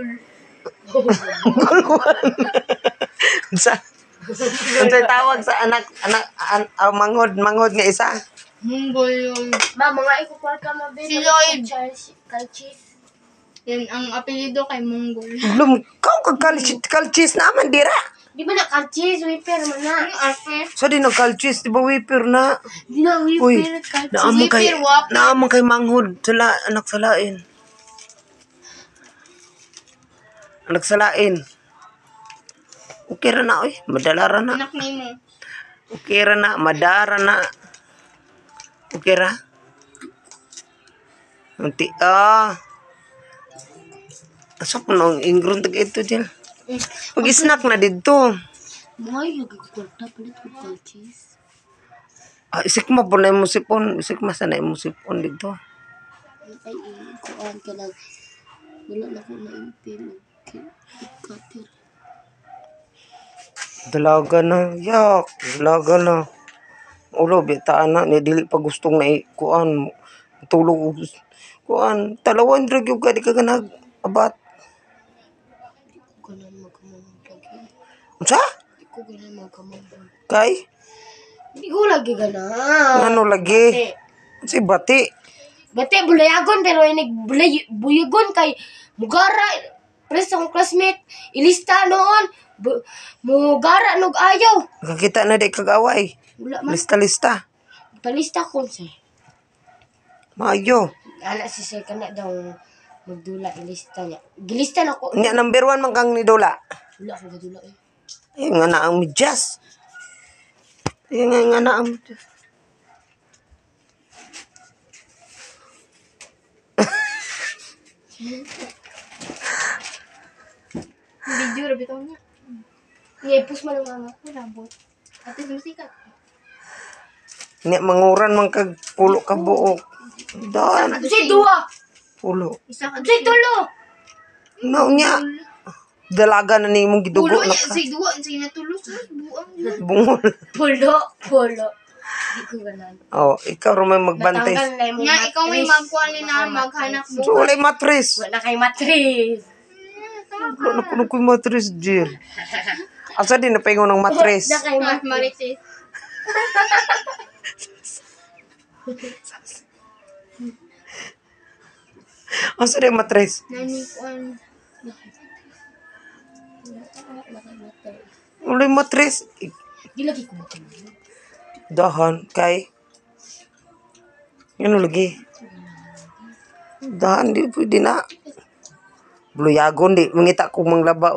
Munggol. Gulwan. Sa unsay tawag sa anak manghod nga isa? Munggol yun. Mga ikukwarta mabili. Si Lloyd. Kalchis. Yan ang apelido kay Munggol. Lumkaw kag kalchis naman dira. Di ba na kalchis? Wiper man na. Ang ate. So di na kalchis, di ba wiper na? Di na Uy, wiper, kalchis. naamang kay manghod sala anak salain. Anak salain. Okay ra na oy, madala ra na. Anak ni mo. Okay ra na, madara na. Okay ra? Nanti asa ko nang ingron tag ito dyan. Mag-snack na dito. Mga ikukwarta palit ko kalchis. Isik mo po na yung musipon. Isik mo sana yung musipon dito. Ay, kuhaan ka lang. Wala na ko na-impil. Cutter. Dalaga na. Yak. Dalaga na. Ulo, bitaan na. Dili pa gustong na kuhaan. Tulog. Kuhaan. Talawan drag yung gadi ka nag-abat. Hindi ko ganun magkamamang lagi. Unsa? Hindi ko ganun magkamamang. Kay? Hindi ko lagi ganun. Ano lagi? Si bati. Bate, bulayagon, pero buyagon kay Mugara. Pres akong classmate. Ilista noon. Mugara, nog ayaw. Nakakita na di kag-away. Wala man. Lista-lista. Palista ko, sir. Maayo. Ala si sir ka na daw magdula, ilista niya. Gilista na ko. Nya number 1 man kang nidula. Wala akong gadula eh. Ay, nga na ang medyas. Ay, nga na ang medyas. Video ra bitaw niya. Ngepos man ang mga. Labot. Ate musikat. Nya manguran man kag pulo ka buok. Dan. Si dua. Pulo. Isa ka. Si tulo. No nya. Dalaga na ni mong gidugo Pulo na niya. ka. Say duwa. Say natulos. Buang yun. Bungol. Pulo. Di ko ganun. Oh, ikaw ro may magbantay. Natanggal na yung Nga, ikaw may matris. magkuhan na maghanap So, buhay. walay matris. Wala kay matris. Wala na kuno ko'y matris, Jill. Asa din napaingon ng matris? Wala kay Mas matris. marites. Asa din matris? Nani kuhan. Walay matris. Di lagi ko matris. Dahan kay ano lagi? Dahan di pwede na. Bluyagon di mangita ko manglaba.